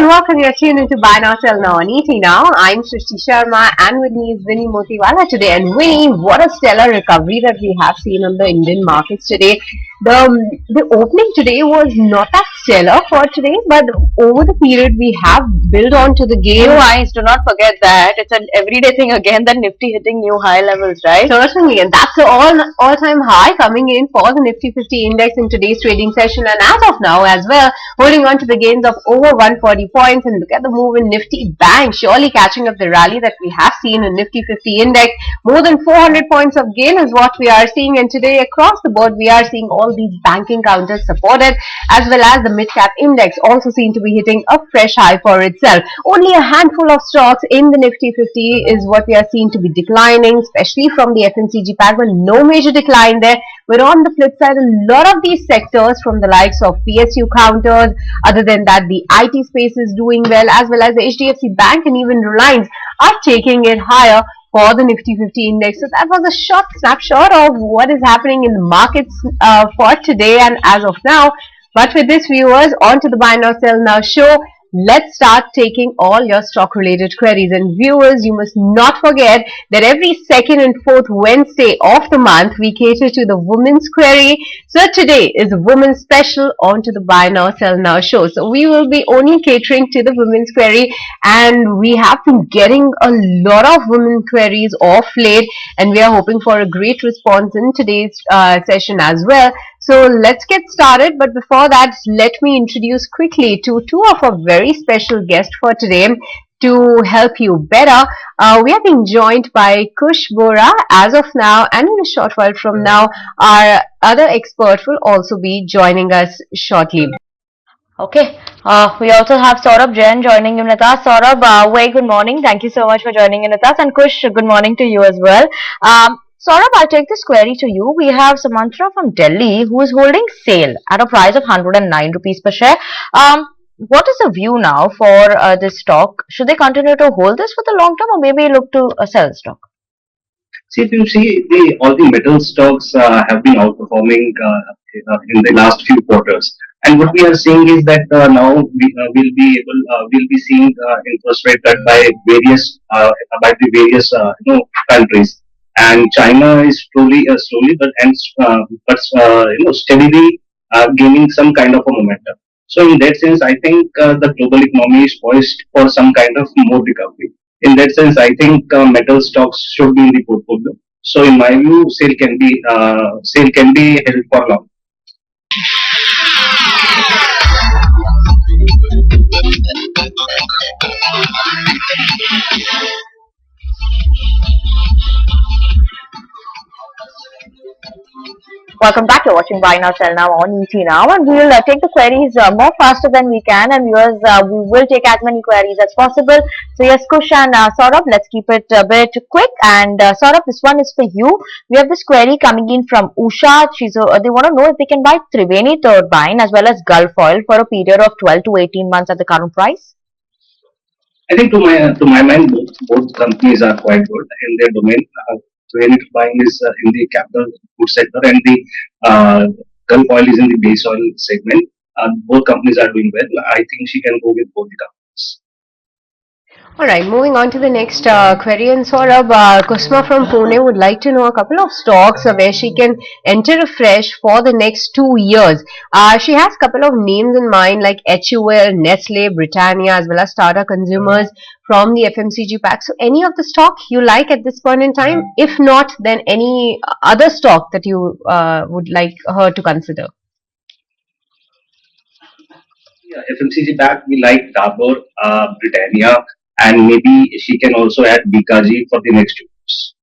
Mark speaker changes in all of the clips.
Speaker 1: and welcome. You're tuned into Buy Now Sell Now on ET Now. I'm Srishti Sharma and with me is Winnie Motiwala today. And Winnie, what a stellar recovery that we have seen on the Indian markets today. The opening today was not that stellar for today, but over the period we have built on to the gain.
Speaker 2: New highs, do not forget that. It's an everyday thing again, the Nifty hitting new high levels, right?
Speaker 1: Certainly, and that's the all-time high coming in for the Nifty 50 index in today's trading session. And as of now as well, holding on to the gains of over 140 points. And look at the move in Nifty Bank, surely catching up the rally that we have seen in Nifty 50 index. More than 400 points of gain is what we are seeing. And today across the board, we are seeing all these banking counters supported, as well as the mid-cap index also seem to be hitting a fresh high for itself. Only a handful of stocks in the Nifty 50 is what we are seeing to be declining, especially from the FMCG pack, but no major decline there. But on the flip side, a lot of these sectors from the likes of PSU counters, other than that, the IT space is doing well, as well as the HDFC Bank and even Reliance are taking it higher for the Nifty 50 index. So that was a short snapshot of what is happening in the markets for today and as of now. But with this, viewers, on to the Buy Now Sell Now show. Let's start taking all your stock related queries. And viewers, you must not forget that every second and fourth Wednesday of the month we cater to the women's query. So today is a women's special on to the Buy Now Sell Now show. So we will be only catering to the women's query, and we have been getting a lot of women queries off late, and we are hoping for a great response in today's session as well. So let's get started, but before that, let me introduce quickly to two of our very special guests for today to help you better. We are being joined by Kush Bora as of now, and in a short while from now, our other expert will also be joining us shortly.
Speaker 2: Okay. We also have Saurabh Jain joining in with us. Saurabh, very good morning. Thank you so much for joining in with us. And Kush, good morning to you as well. Saurabh, I'll take this query to you. We have Samantra from Delhi who is holding sale at a price of 109 rupees per share. What is the view now for this stock? Should they continue to hold this for the long term or maybe look to sell the stock?
Speaker 3: See, if you see, all the metal stocks have been outperforming in the last few quarters. And what we are seeing is that now we'll be seeing interest rate cut by the various countries. And China is slowly but steadily gaining some kind of a momentum. So in that sense, I think the global economy is poised for some kind of more recovery. In that sense, I think metal stocks should be in the portfolio. So in my view, sale can be held for long.
Speaker 2: Welcome back. You're watching Buy Now Sell Now on ET Now, and we will take the queries more faster than we can, and viewers, we will take as many queries as possible. So yes, Kush and Saurabh, let's keep it a bit quick. And Saurabh, this one is for you. We have this query coming in from Usha. They want to know if they can buy Triveni Turbine as well as Gulf Oil for a period of 12 to 18 months at the current price.
Speaker 3: I think to my mind, both companies are quite good in their domain. Triveni Turbine is in the capital goods sector, and the Gulf Oil is in the base oil segment. Both companies are doing well. I think she can go with both the companies.
Speaker 1: Alright, moving on to the next query. And Saurabh, Kusma from Pune would like to know a couple of stocks where she can enter afresh for the next 2 years. She has a couple of names in mind like HUL, Nestle, Britannia, as well as Tata Consumers from the FMCG pack. So any of the stock you like at this point in time? If not, then any other stock that you would like her to consider?
Speaker 3: Yeah, FMCG pack, we like Dabur, Britannia, and maybe she can also add BKG for the next 2 years.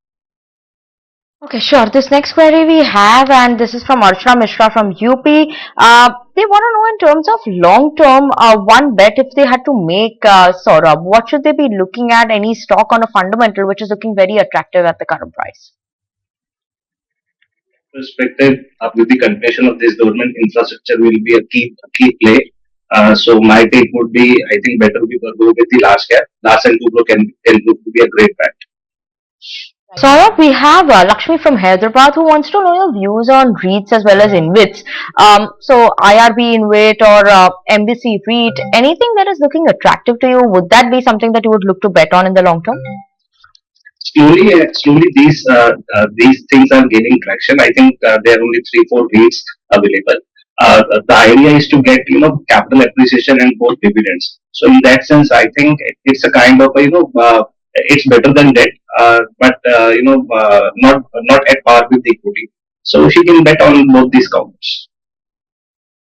Speaker 2: Okay, sure. This next query we have, and this is from Archana Mishra from UP. They want to know in terms of long term, one bet if they had to make Saurabh, what should they be looking at? Any stock on a fundamental which is looking very attractive at the current price?
Speaker 3: Perspective, with the continuation of this government, infrastructure will be a key play. So my take would be, I think better we go with the large cap. Large and two can prove to be a great bet.
Speaker 2: Saurabh, we have Lakshmi from Hyderabad who wants to know your views on REITs as well as InvITs. So IRB InvIT or MBC REIT, anything that is looking attractive to you, would that be something that you would look to bet on in the long term?
Speaker 3: Slowly these things are gaining traction. I think there are only 3 4 REITs available. The idea is to get capital appreciation and both dividends. So in that sense, I think it's a kind of it's better than debt, but not at par with equity. So she can bet on both these counts.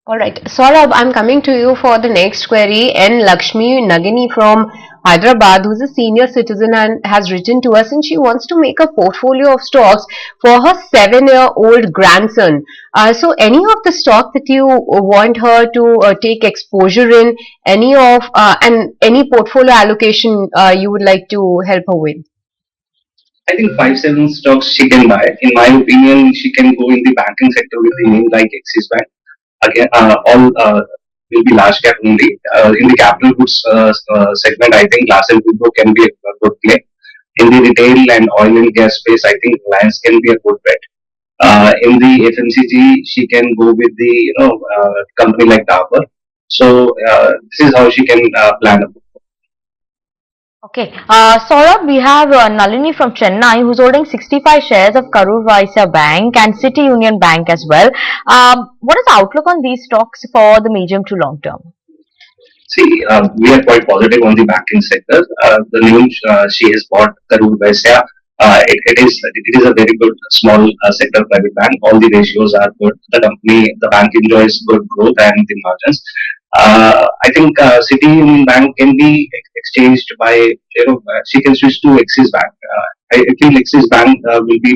Speaker 1: All right, Saurabh, I'm coming to you for the next query. N. Lakshmi Nagini from Hyderabad, who's a senior citizen and has written to us, and she wants to make a portfolio of stocks for her 7-year-old grandson. So, any of the stock that you want her to take exposure in, any of and any portfolio allocation you would like to help her with?
Speaker 3: I think 5 7 stocks she can buy. In my opinion, she can go in the banking sector with the name like Axis Bank. Again, all will be large cap only. In the capital goods segment, I think Larsen and Toubro can be a good play. In the retail and oil and gas space, I think Reliance can be a good bet. In the FMCG, she can go with the company like Dabur. So this is how she can plan a book.
Speaker 2: Okay. Saurabh, we have Nalini from Chennai who's holding 65 shares of Karur Vysya Bank and City Union Bank as well. What is the outlook on these stocks for the medium to long term?
Speaker 3: See, we are quite positive on the banking sector. The name she has bought, Karur Vysya, it is a very good small sector private bank. All the ratios are good. The bank enjoys good growth and the margins. I think City Union Bank can be exchanged by she can switch to Axis Bank. I feel Axis Bank will be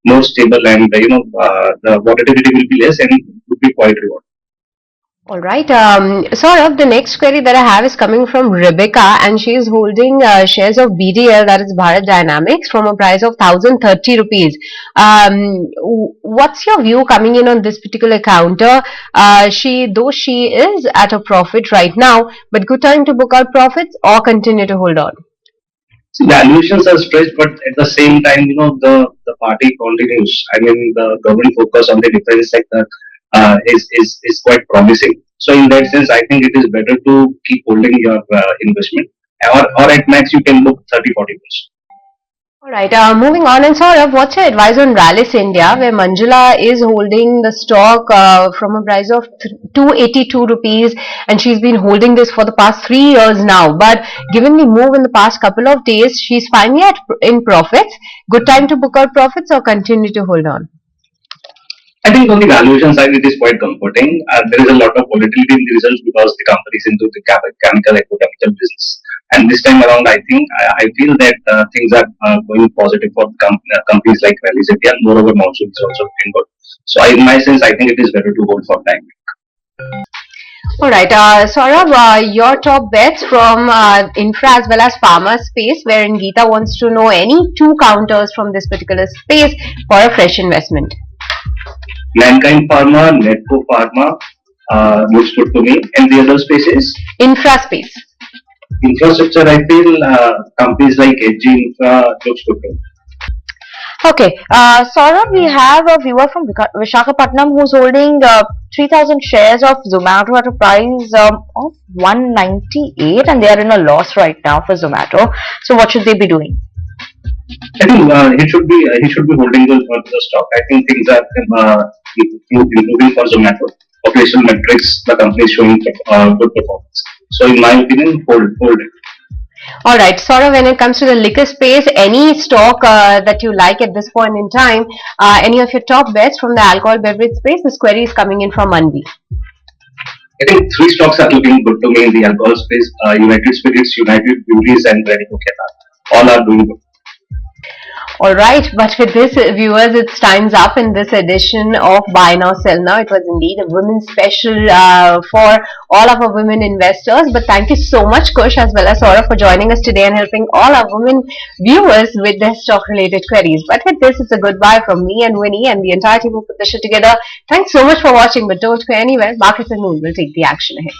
Speaker 3: more stable and the volatility will be less and would be quite rewarding.
Speaker 1: All right. Saurabh, the next query that I have is coming from Rebecca, and she is holding shares of BDL, that is Bharat Dynamics, from a price of 1,030 rupees. What's your view coming in on this particular counter? Though she is at a profit right now, but good time to book out profits or continue to hold on.
Speaker 3: See, valuations are stretched, but at the same time, the party continues. I mean, the government focus on the defense sector is quite promising. So, in that sense, I think it is better to keep holding your investment, or at max you can book 30 40%.
Speaker 1: All right, moving on. And Saurabh, what's your advice on Rallis India, where Manjula is holding the stock from a price of 282 rupees, and she's been holding this for the past 3 years now. But given the move in the past couple of days, she's finally in profits. Good time to book out profits or continue to hold on?
Speaker 3: I think on the valuation side, it is quite comforting. There is a lot of volatility in the results because the company is into the chemical, agrochemical business. And this time around, I feel that things are going positive for companies like Rallis India. Moreover, monsoon is also looking good. So, in my sense, I think it is better to hold for time.
Speaker 1: All right, Saurabh, your top bets from infra as well as pharma space, wherein Geeta wants to know any two counters from this particular space for a fresh investment.
Speaker 3: Mankind Pharma, Netco Pharma looks good to me. And the other spaces?
Speaker 1: Infra space.
Speaker 3: Infrastructure, I feel companies like HG Infra looks good to me.
Speaker 2: Okay, Saurabh, we have a viewer from Visakhapatnam who's holding 3,000 shares of Zomato at a price of 198 and they are in a loss right now for Zomato. So what should they be doing?
Speaker 3: I think he should be holding the stock. I think things are improving for Zomato. Operational metrics, the company is showing good performance. So in my opinion, hold it.
Speaker 1: All right, Saurabh, when it comes to the liquor space, any stock that you like at this point in time, any of your top bets from the alcohol beverage space? This query is coming in from Manvi.
Speaker 3: I think 3 stocks are looking good to me in the alcohol space. United Spirits, United Breweries, and Radico Khaitan. All are doing good.
Speaker 1: All right, but with this, viewers, it's time's up in this edition of Buy Now, Sell Now. It was indeed a women's special for all of our women investors. But thank you so much, Kush, as well as Saurabh, for joining us today and helping all our women viewers with their stock-related queries. But with this, it's a goodbye from me and Winnie and the entire team who put the show together. Thanks so much for watching, but don't go anywhere. Markets and Moon will take the action ahead.